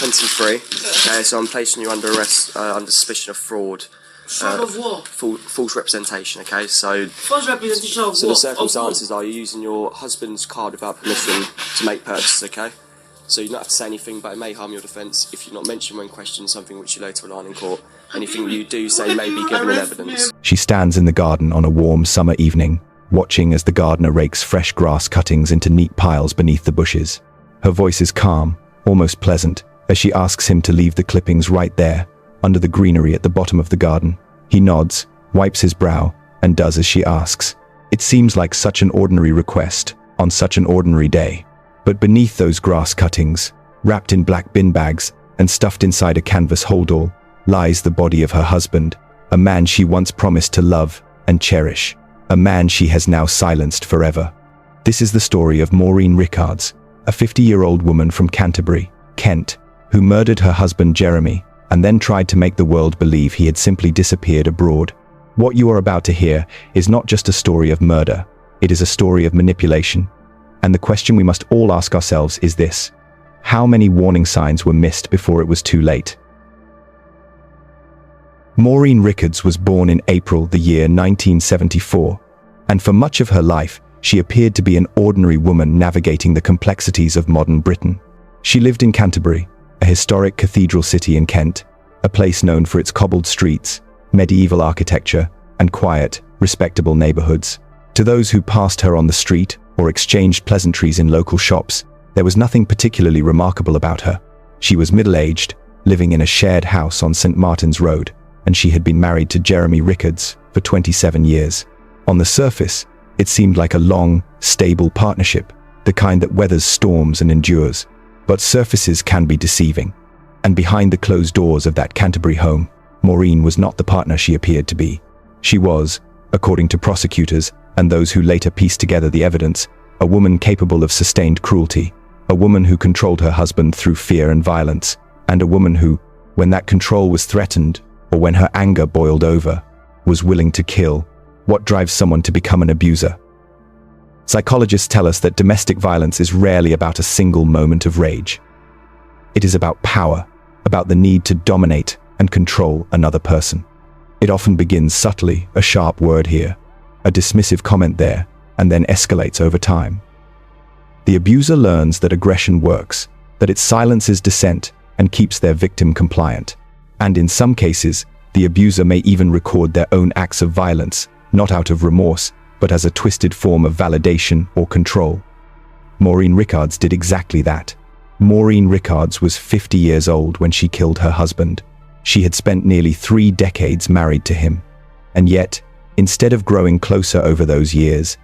23. Okay, so I'm placing you under arrest under suspicion of fraud. Fraud of what? False representation, okay? So, False representation of what? So the circumstances are you're using your husband's card without permission to make purchases, okay? So you don't have to say anything, but it may harm your defence if you're not mentioned when questioned something which you later rely on in court. Anything you do say may be given in evidence. She stands in the garden on a warm summer evening, watching as the gardener rakes fresh grass cuttings into neat piles beneath the bushes. Her voice is calm, almost pleasant, as she asks him to leave the clippings right there, under the greenery at the bottom of the garden. He nods, wipes his brow, and does as she asks. It seems like such an ordinary request, on such an ordinary day. But beneath those grass cuttings, wrapped in black bin bags and stuffed inside a canvas holdall, lies the body of her husband, a man she once promised to love and cherish, a man she has now silenced forever. This is the story of Maureen Rickards, a 50-year-old woman from Canterbury, Kent, who murdered her husband Jeremy and then tried to make the world believe he had simply disappeared abroad. What you are about to hear is not just a story of murder, it is a story of manipulation. And the question we must all ask ourselves is this: how many warning signs were missed before it was too late? Maureen Rickards was born in April the year 1974, and for much of her life, she appeared to be an ordinary woman navigating the complexities of modern Britain. She lived in Canterbury, a historic cathedral city in Kent, a place known for its cobbled streets, medieval architecture, and quiet, respectable neighborhoods. To those who passed her on the street or exchanged pleasantries in local shops, there was nothing particularly remarkable about her. She was middle-aged, living in a shared house on St. Martin's Road, and she had been married to Jeremy Rickards for 27 years. On the surface, it seemed like a long, stable partnership, the kind that weathers storms and endures. But surfaces can be deceiving, and behind the closed doors of that Canterbury home, Maureen was not the partner she appeared to be. She was, according to prosecutors and those who later pieced together the evidence, a woman capable of sustained cruelty, a woman who controlled her husband through fear and violence, and a woman who, when that control was threatened, or when her anger boiled over, was willing to kill. What drives someone to become an abuser? Psychologists tell us that domestic violence is rarely about a single moment of rage. It is about power, about the need to dominate and control another person. It often begins subtly, a sharp word here, a dismissive comment there, and then escalates over time. The abuser learns that aggression works, that it silences dissent and keeps their victim compliant. And in some cases, the abuser may even record their own acts of violence, not out of remorse, but as a twisted form of validation or control. Maureen Rickards did exactly that. Maureen Rickards was 50 years old when she killed her husband. She had spent nearly 3 decades married to him. And yet, instead of growing closer over those years,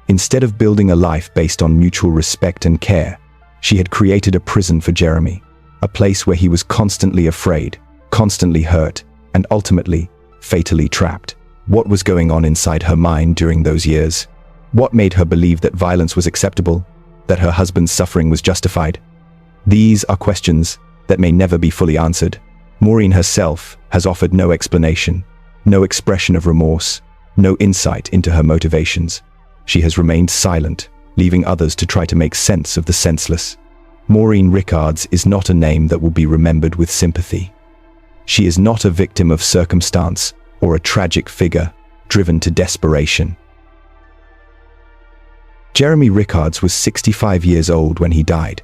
instead of building a life based on mutual respect and care, she had created a prison for Jeremy, a place where he was constantly afraid, constantly hurt, and ultimately, fatally trapped. What was going on inside her mind during those years? What made her believe that violence was acceptable, that her husband's suffering was justified? These are questions that may never be fully answered. Maureen herself has offered no explanation, no expression of remorse, no insight into her motivations. She has remained silent, leaving others to try to make sense of the senseless. Maureen Rickards is not a name that will be remembered with sympathy. She is not a victim of circumstance or a tragic figure driven to desperation. Jeremy Rickards was 65 years old when he died,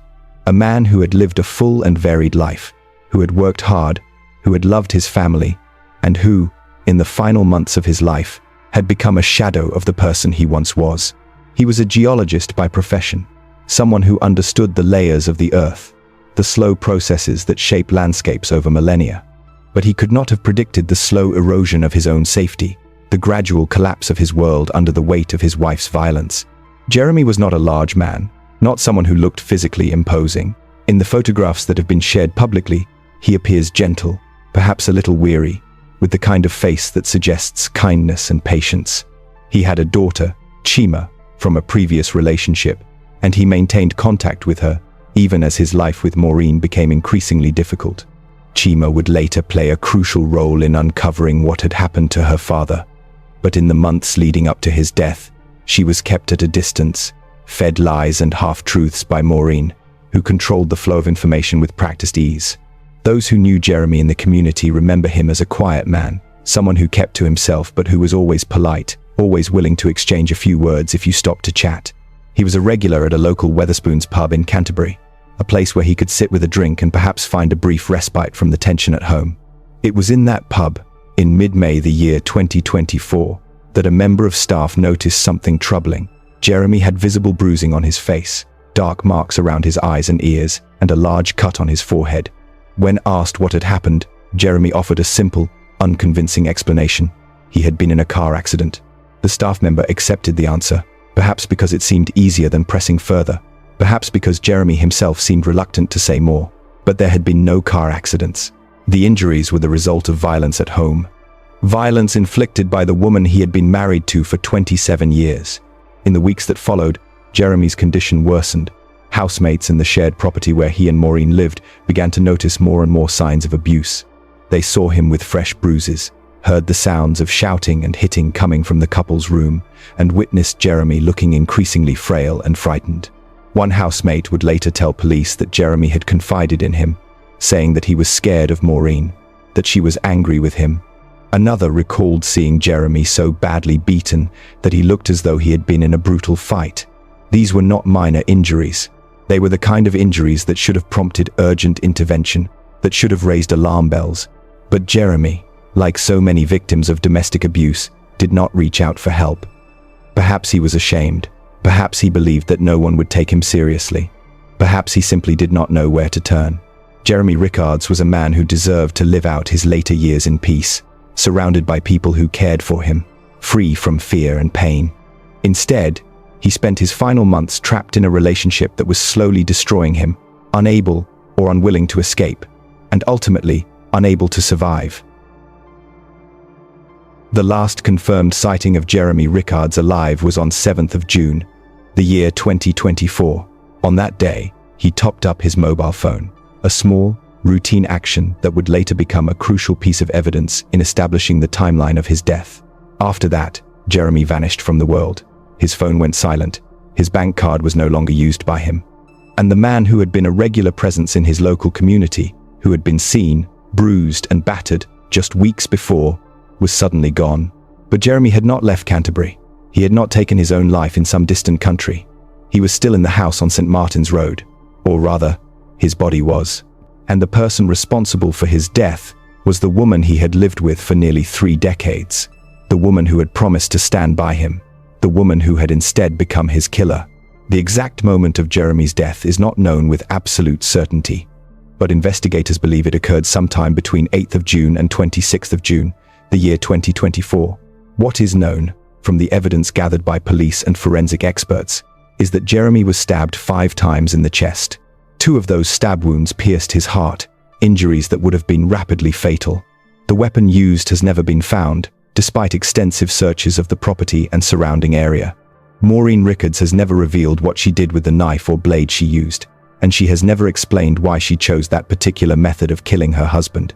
a man who had lived a full and varied life, who had worked hard, who had loved his family, and who, in the final months of his life, had become a shadow of the person he once was. He was a geologist by profession, someone who understood the layers of the earth, the slow processes that shape landscapes over millennia. But he could not have predicted the slow erosion of his own safety, the gradual collapse of his world under the weight of his wife's violence. Jeremy was not a large man, not someone who looked physically imposing. In the photographs that have been shared publicly, he appears gentle, perhaps a little weary, with the kind of face that suggests kindness and patience. He had a daughter, Chima, from a previous relationship, and he maintained contact with her, even as his life with Maureen became increasingly difficult. Chima would later play a crucial role in uncovering what had happened to her father. But in the months leading up to his death, she was kept at a distance, fed lies and half-truths by Maureen, who controlled the flow of information with practiced ease. Those who knew Jeremy in the community remember him as a quiet man, someone who kept to himself but who was always polite, always willing to exchange a few words if you stopped to chat. He was a regular at a local Wetherspoons pub in Canterbury, a place where he could sit with a drink and perhaps find a brief respite from the tension at home. It was in that pub, in mid-May the year 2024, that a member of staff noticed something troubling. Jeremy had visible bruising on his face, dark marks around his eyes and ears, and a large cut on his forehead. When asked what had happened, Jeremy offered a simple, unconvincing explanation. He had been in a car accident. The staff member accepted the answer, perhaps because it seemed easier than pressing further, perhaps because Jeremy himself seemed reluctant to say more. But there had been no car accidents. The injuries were the result of violence at home. Violence inflicted by the woman he had been married to for 27 years. In the weeks that followed, Jeremy's condition worsened. Housemates in the shared property where he and Maureen lived began to notice more and more signs of abuse. They saw him with fresh bruises, heard the sounds of shouting and hitting coming from the couple's room, and witnessed Jeremy looking increasingly frail and frightened. One housemate would later tell police that Jeremy had confided in him, saying that he was scared of Maureen, that she was angry with him. Another recalled seeing Jeremy so badly beaten that he looked as though he had been in a brutal fight. These were not minor injuries. They were the kind of injuries that should have prompted urgent intervention, that should have raised alarm bells. But Jeremy, like so many victims of domestic abuse, did not reach out for help. Perhaps he was ashamed. Perhaps he believed that no one would take him seriously. Perhaps he simply did not know where to turn. Jeremy Rickards was a man who deserved to live out his later years in peace, surrounded by people who cared for him, free from fear and pain. Instead, he spent his final months trapped in a relationship that was slowly destroying him, unable or unwilling to escape, and ultimately unable to survive. The last confirmed sighting of Jeremy Rickards alive was on 7th of June, the year 2024. On that day, he topped up his mobile phone, a small, routine action that would later become a crucial piece of evidence in establishing the timeline of his death. After that, Jeremy vanished from the world. His phone went silent. His bank card was no longer used by him. And the man who had been a regular presence in his local community, who had been seen, bruised and battered just weeks before, was suddenly gone. But Jeremy had not left Canterbury. He had not taken his own life in some distant country. He was still in the house on St. Martin's Road. Or rather, his body was. And the person responsible for his death was the woman he had lived with for nearly 3 decades. The woman who had promised to stand by him. The woman who had instead become his killer. The exact moment of Jeremy's death is not known with absolute certainty, but investigators believe it occurred sometime between 8th of June and 26th of June, the year 2024. What is known, from the evidence gathered by police and forensic experts, is that Jeremy was stabbed 5 times in the chest. 2 of those stab wounds pierced his heart, injuries that would have been rapidly fatal. The weapon used has never been found, despite extensive searches of the property and surrounding area. Maureen Rickards has never revealed what she did with the knife or blade she used, and she has never explained why she chose that particular method of killing her husband.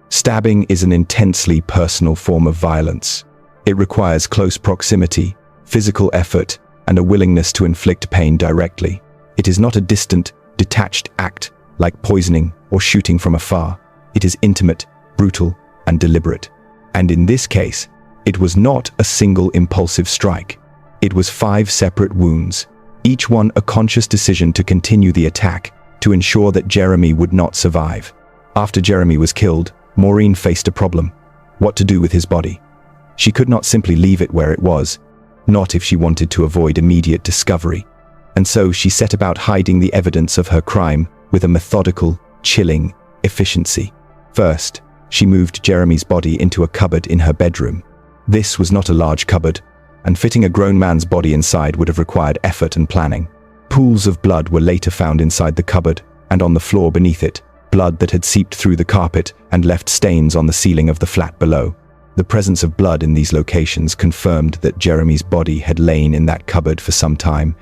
Stabbing is an intensely personal form of violence. It requires close proximity, physical effort, and a willingness to inflict pain directly. It is not a distant, detached act like poisoning or shooting from afar. It is intimate, brutal, and deliberate. And in this case, it was not a single impulsive strike. It was 5 separate wounds, each one a conscious decision to continue the attack, to ensure that Jeremy would not survive. After Jeremy was killed, Maureen faced a problem: what to do with his body. She could not simply leave it where it was, not if she wanted to avoid immediate discovery. And so she set about hiding the evidence of her crime with a methodical, chilling efficiency. First, she moved Jeremy's body into a cupboard in her bedroom. This was not a large cupboard, and fitting a grown man's body inside would have required effort and planning. Pools of blood were later found inside the cupboard, and on the floor beneath it, blood that had seeped through the carpet and left stains on the ceiling of the flat below. The presence of blood in these locations confirmed that Jeremy's body had lain in that cupboard for some time,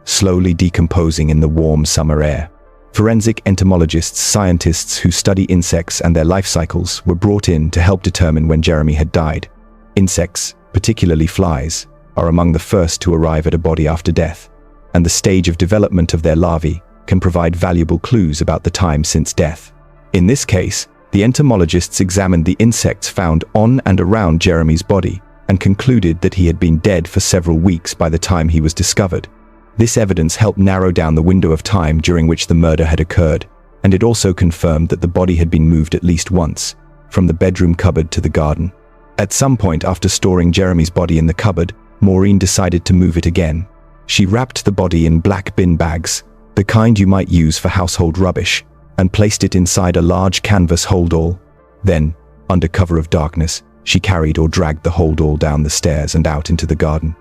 slowly decomposing in the warm summer air. Forensic entomologists, scientists who study insects and their life cycles, were brought in to help determine when Jeremy had died. Insects, particularly flies, are among the first to arrive at a body after death, and the stage of development of their larvae can provide valuable clues about the time since death. In this case, the entomologists examined the insects found on and around Jeremy's body and concluded that he had been dead for several weeks by the time he was discovered. This evidence helped narrow down the window of time during which the murder had occurred, and it also confirmed that the body had been moved at least once, from the bedroom cupboard to the garden. At some point after storing Jeremy's body in the cupboard, Maureen decided to move it again. She wrapped the body in black bin bags, the kind you might use for household rubbish, and placed it inside a large canvas holdall. Then, under cover of darkness, she carried or dragged the holdall down the stairs and out into the garden.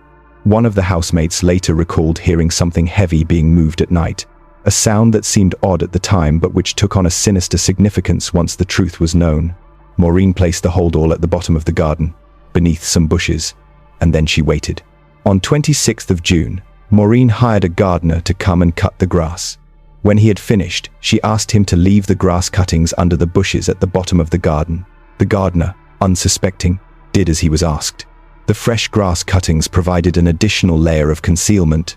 One of the housemates later recalled hearing something heavy being moved at night, a sound that seemed odd at the time but which took on a sinister significance once the truth was known. Maureen placed the holdall at the bottom of the garden, beneath some bushes, and then she waited. On 26th of June, Maureen hired a gardener to come and cut the grass. When he had finished, she asked him to leave the grass cuttings under the bushes at the bottom of the garden. The gardener, unsuspecting, did as he was asked. The fresh grass cuttings provided an additional layer of concealment,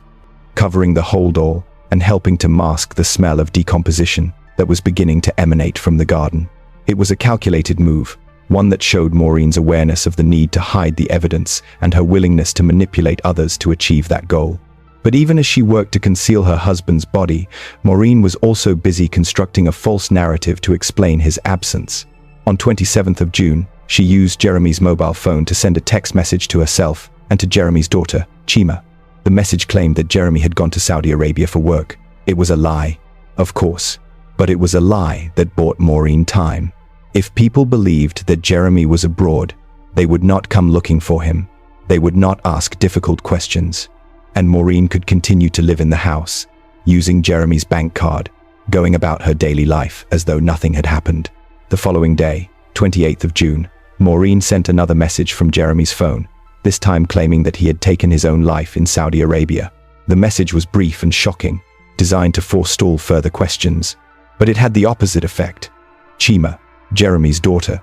covering the holdall and helping to mask the smell of decomposition that was beginning to emanate from the garden. It was a calculated move, one that showed Maureen's awareness of the need to hide the evidence and her willingness to manipulate others to achieve that goal. But even as she worked to conceal her husband's body, Maureen was also busy constructing a false narrative to explain his absence. On 27th of June, she used Jeremy's mobile phone to send a text message to herself and to Jeremy's daughter, Chima. The message claimed that Jeremy had gone to Saudi Arabia for work. It was a lie, of course, but it was a lie that bought Maureen time. If people believed that Jeremy was abroad, they would not come looking for him. They would not ask difficult questions. And Maureen could continue to live in the house, using Jeremy's bank card, going about her daily life as though nothing had happened. The following day, 28th of June, Maureen sent another message from Jeremy's phone, this time claiming that he had taken his own life in Saudi Arabia. The message was brief and shocking, designed to forestall further questions. But it had the opposite effect. Chima, Jeremy's daughter,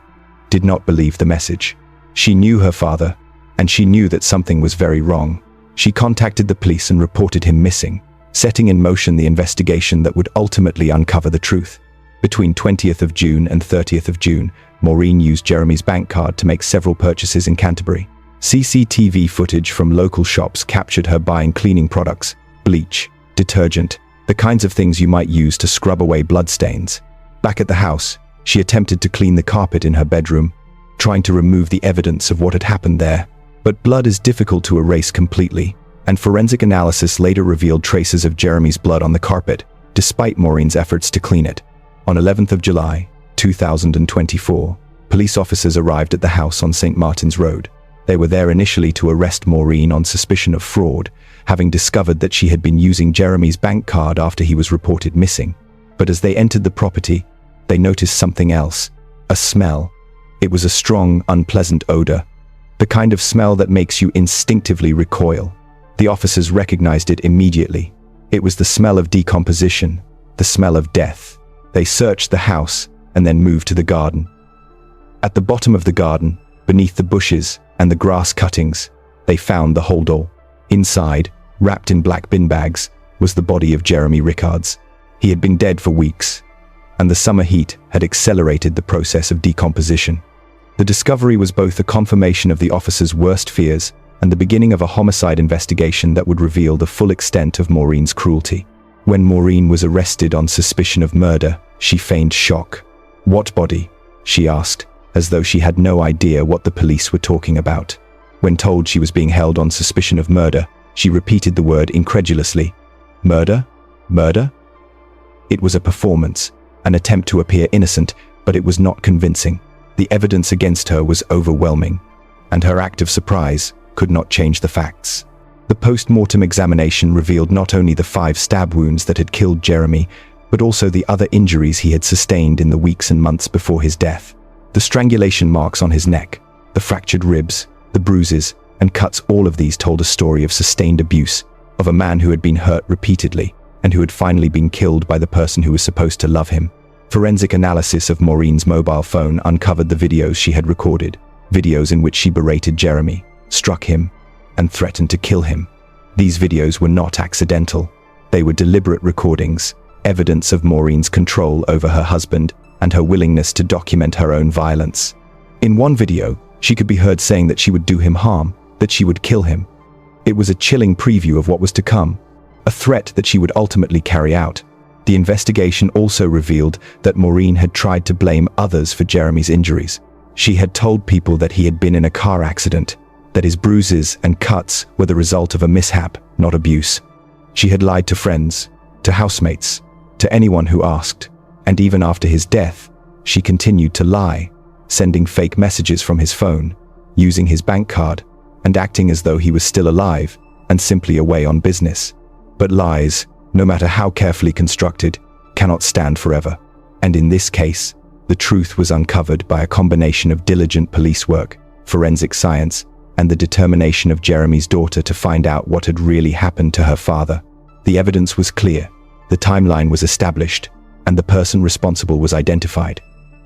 did not believe the message. She knew her father, and she knew that something was very wrong. She contacted the police and reported him missing, setting in motion the investigation that would ultimately uncover the truth. Between 20th of June and 30th of June, Maureen used Jeremy's bank card to make several purchases in Canterbury. CCTV footage from local shops captured her buying cleaning products, bleach, detergent, the kinds of things you might use to scrub away bloodstains. Back at the house, she attempted to clean the carpet in her bedroom, trying to remove the evidence of what had happened there. But blood is difficult to erase completely, and forensic analysis later revealed traces of Jeremy's blood on the carpet, despite Maureen's efforts to clean it. On 11th of July, 2024, police officers arrived at the house on St. Martin's Road. They were there initially to arrest Maureen on suspicion of fraud, having discovered that she had been using Jeremy's bank card after he was reported missing. But as they entered the property, they noticed something else, a smell. It was a strong, unpleasant odor, the kind of smell that makes you instinctively recoil. The officers recognized it immediately. It was the smell of decomposition, the smell of death. They searched the house and then moved to the garden. At the bottom of the garden, beneath the bushes and the grass cuttings, they found the holdall. Inside, wrapped in black bin bags, was the body of Jeremy Rickards. He had been dead for weeks, and the summer heat had accelerated the process of decomposition. The discovery was both a confirmation of the officers' worst fears and the beginning of a homicide investigation that would reveal the full extent of Maureen's cruelty. When Maureen was arrested on suspicion of murder, she feigned shock. "What body?" she asked, as though she had no idea what the police were talking about. When told she was being held on suspicion of murder, she repeated the word incredulously. "Murder? Murder?" It was a performance, an attempt to appear innocent, but it was not convincing. The evidence against her was overwhelming, and her act of surprise could not change the facts. The post-mortem examination revealed not only the 5 stab wounds that had killed Jeremy, but also the other injuries he had sustained in the weeks and months before his death. The strangulation marks on his neck, the fractured ribs, the bruises, and cuts, all of these told a story of sustained abuse, of a man who had been hurt repeatedly, and who had finally been killed by the person who was supposed to love him. Forensic analysis of Maureen's mobile phone uncovered the videos she had recorded, videos in which she berated Jeremy, struck him, and threatened to kill him. These videos were not accidental. They were deliberate recordings, evidence of Maureen's control over her husband and her willingness to document her own violence. In one video, she could be heard saying that she would do him harm, that she would kill him. It was a chilling preview of what was to come, a threat that she would ultimately carry out. The investigation also revealed that Maureen had tried to blame others for Jeremy's injuries. She had told people that he had been in a car accident, that his bruises and cuts were the result of a mishap, not abuse. She had lied to friends, to housemates, to anyone who asked, and even after his death, she continued to lie, sending fake messages from his phone, using his bank card, and acting as though he was still alive and simply away on business. But lies, no matter how carefully constructed, cannot stand forever. And in this case, the truth was uncovered by a combination of diligent police work, forensic science, and the determination of Jeremy's daughter to find out what had really happened to her father. The evidence was clear, the timeline was established, and the person responsible was identified.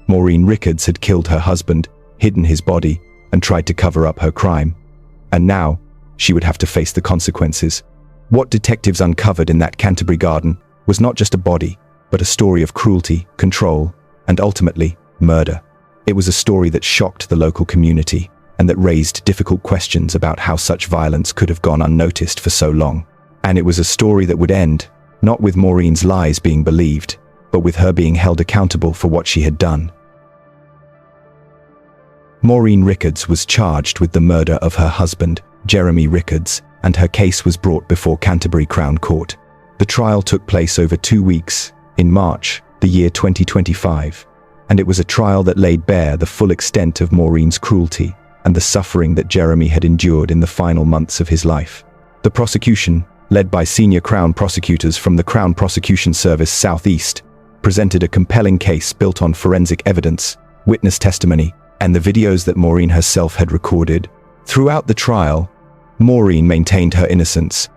Maureen Rickards had killed her husband, hidden his body, and tried to cover up her crime. And now, she would have to face the consequences. What detectives uncovered in that Canterbury garden was not just a body, but a story of cruelty, control, and ultimately, murder. It was a story that shocked the local community and that raised difficult questions about how such violence could have gone unnoticed for so long. And it was a story that would end, not with Maureen's lies being believed, but with her being held accountable for what she had done. Maureen Rickards was charged with the murder of her husband, Jeremy Rickards, and her case was brought before Canterbury Crown Court. The trial took place over 2 weeks, in March, the year 2025, and it was a trial that laid bare the full extent of Maureen's cruelty and the suffering that Jeremy had endured in the final months of his life. The prosecution, led by senior Crown prosecutors from the Crown Prosecution Service Southeast, presented a compelling case built on forensic evidence, witness testimony, and the videos that Maureen herself had recorded. Throughout the trial, Maureen maintained her innocence.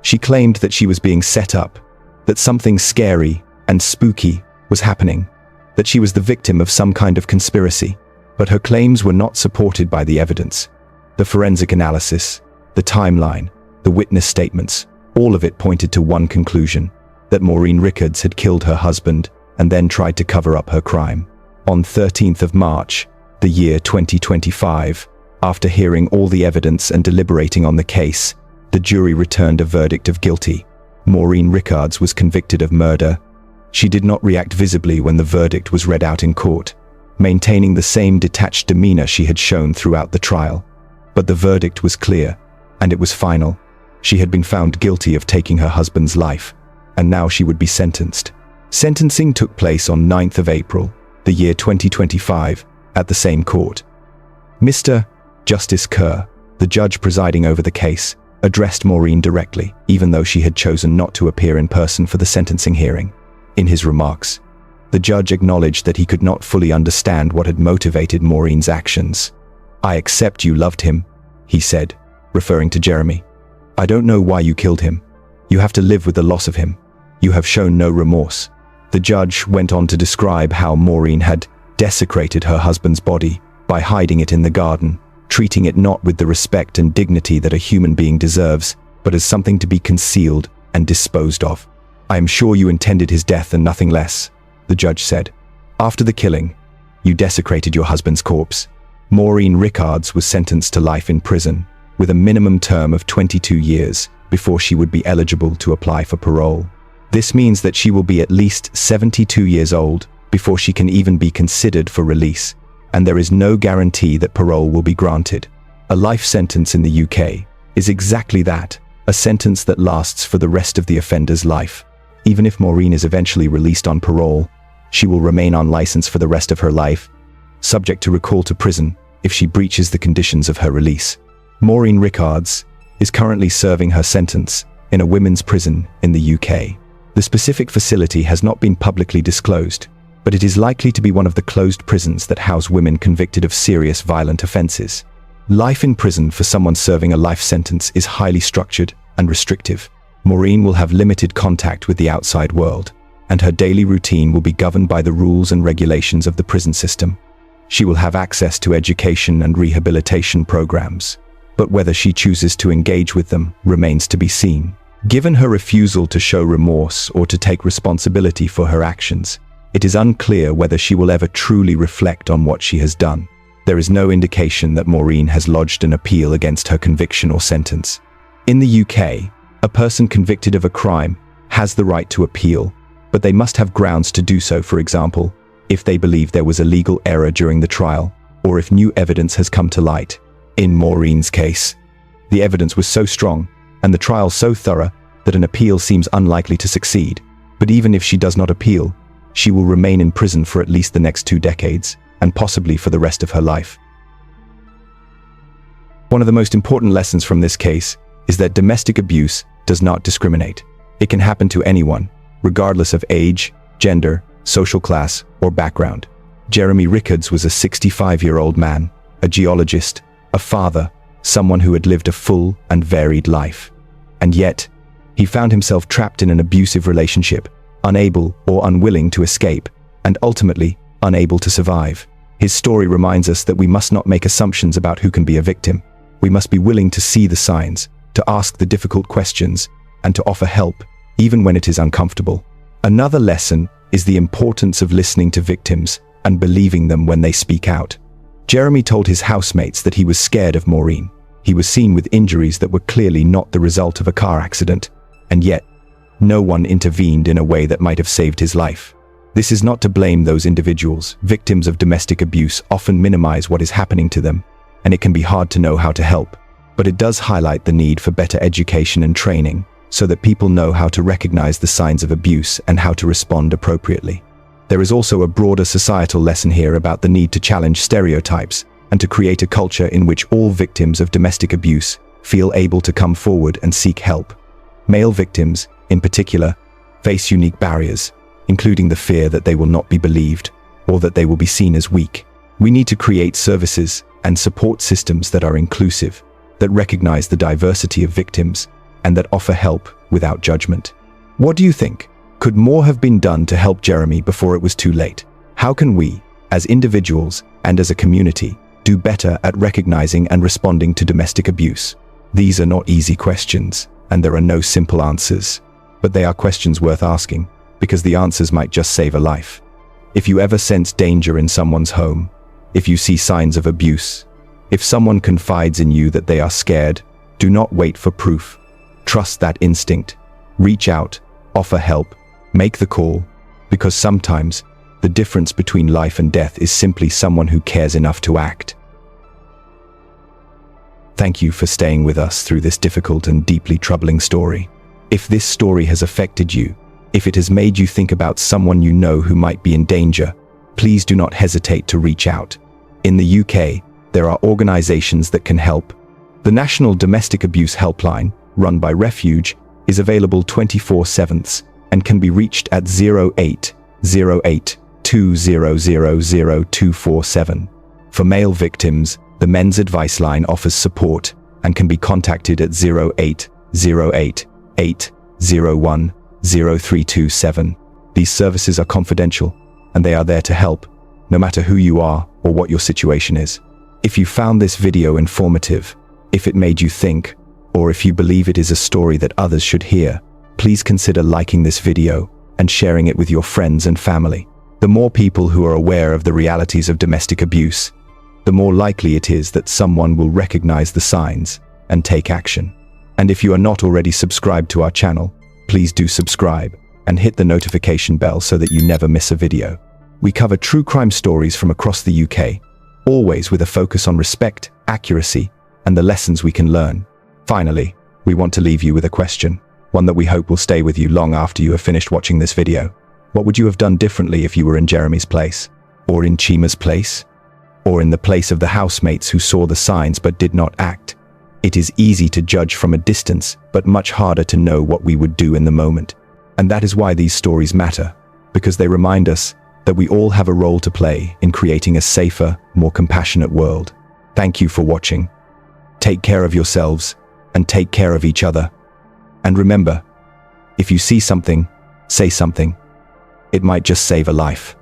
She claimed that she was being set up, that something scary and spooky was happening, that she was the victim of some kind of conspiracy. But her claims were not supported by the evidence. The forensic analysis, the timeline, the witness statements, all of it pointed to one conclusion, that Maureen Rickards had killed her husband and then tried to cover up her crime. On 13th of March, the year 2025, after hearing all the evidence and deliberating on the case, the jury returned a verdict of guilty. Maureen Rickards was convicted of murder. She did not react visibly when the verdict was read out in court, maintaining the same detached demeanor she had shown throughout the trial. But the verdict was clear, and it was final. She had been found guilty of taking her husband's life, and now she would be sentenced. Sentencing took place on 9th of April, the year 2025, at the same court. Mr. Justice Kerr, the judge presiding over the case, addressed Maureen directly, even though she had chosen not to appear in person for the sentencing hearing. In his remarks, the judge acknowledged that he could not fully understand what had motivated Maureen's actions. "I accept you loved him," he said, referring to Jeremy. "I don't know why you killed him. You have to live with the loss of him. You have shown no remorse." The judge went on to describe how Maureen had desecrated her husband's body by hiding it in the garden, treating it not with the respect and dignity that a human being deserves, but as something to be concealed and disposed of. "I am sure you intended his death and nothing less," the judge said. "After the killing, you desecrated your husband's corpse." Maureen Rickards was sentenced to life in prison, with a minimum term of 22 years before she would be eligible to apply for parole. This means that she will be at least 72 years old before she can even be considered for release, and there is no guarantee that parole will be granted. A life sentence in the UK is exactly that, a sentence that lasts for the rest of the offender's life. Even if Maureen is eventually released on parole, she will remain on license for the rest of her life, subject to recall to prison if she breaches the conditions of her release. Maureen Rickards is currently serving her sentence in a women's prison in the UK. The specific facility has not been publicly disclosed, but it is likely to be one of the closed prisons that house women convicted of serious violent offences. Life in prison for someone serving a life sentence is highly structured and restrictive. Maureen will have limited contact with the outside world, and her daily routine will be governed by the rules and regulations of the prison system. She will have access to education and rehabilitation programs, but whether she chooses to engage with them remains to be seen. Given her refusal to show remorse or to take responsibility for her actions, it is unclear whether she will ever truly reflect on what she has done. There is no indication that Maureen has lodged an appeal against her conviction or sentence. In the UK, a person convicted of a crime has the right to appeal, but they must have grounds to do so, for example, if they believe there was a legal error during the trial, or if new evidence has come to light. In Maureen's case, the evidence was so strong, and the trial so thorough, that an appeal seems unlikely to succeed. But even if she does not appeal, she will remain in prison for at least the next 2 decades, and possibly for the rest of her life. One of the most important lessons from this case is that domestic abuse does not discriminate. It can happen to anyone, regardless of age, gender, social class, or background. Jeremy Rickards was a 65-year-old man, a geologist, a father, someone who had lived a full and varied life. And yet, he found himself trapped in an abusive relationship, unable or unwilling to escape, and ultimately unable to survive. His story reminds us that we must not make assumptions about who can be a victim. We must be willing to see the signs, to ask the difficult questions, and to offer help, even when it is uncomfortable. Another lesson is the importance of listening to victims and believing them when they speak out. Jeremy told his housemates that he was scared of Maureen. He was seen with injuries that were clearly not the result of a car accident, and yet, no one intervened in a way that might have saved his life. This is not to blame those individuals. Victims of domestic abuse often minimize what is happening to them, and it can be hard to know how to help. But it does highlight the need for better education and training, so that people know how to recognize the signs of abuse and how to respond appropriately. There is also a broader societal lesson here about the need to challenge stereotypes and to create a culture in which all victims of domestic abuse feel able to come forward and seek help. Male victims, in particular, face unique barriers, including the fear that they will not be believed or that they will be seen as weak. We need to create services and support systems that are inclusive, that recognize the diversity of victims, and that offer help without judgment. What do you think? Could more have been done to help Jeremy before it was too late? How can we, as individuals and as a community, do better at recognizing and responding to domestic abuse? These are not easy questions, and there are no simple answers. But they are questions worth asking, because the answers might just save a life. If you ever sense danger in someone's home, if you see signs of abuse, if someone confides in you that they are scared, do not wait for proof. Trust that instinct. Reach out, offer help, make the call, because sometimes the difference between life and death is simply someone who cares enough to act. Thank you for staying with us through this difficult and deeply troubling story. If this story has affected you, if it has made you think about someone you know who might be in danger, please do not hesitate to reach out. In the UK, there are organizations that can help. The National Domestic Abuse Helpline, run by Refuge, is available 24/7 and can be reached at 0808 200 0247. For male victims, the Men's Advice Line offers support and can be contacted at 0808 801 0327. These services are confidential, and they are there to help, no matter who you are or what your situation is. If you found this video informative, if it made you think, or if you believe it is a story that others should hear, please consider liking this video and sharing it with your friends and family. The more people who are aware of the realities of domestic abuse, the more likely it is that someone will recognize the signs and take action. And if you are not already subscribed to our channel, please do subscribe and hit the notification bell so that you never miss a video. We cover true crime stories from across the UK, always with a focus on respect, accuracy, and the lessons we can learn. Finally, we want to leave you with a question, one that we hope will stay with you long after you have finished watching this video. What would you have done differently if you were in Jeremy's place? Or in Chima's place? Or in the place of the housemates who saw the signs but did not act? It is easy to judge from a distance, but much harder to know what we would do in the moment. And that is why these stories matter, because they remind us that we all have a role to play in creating a safer, more compassionate world. Thank you for watching. Take care of yourselves, and take care of each other. And remember, if you see something, say something. It might just save a life.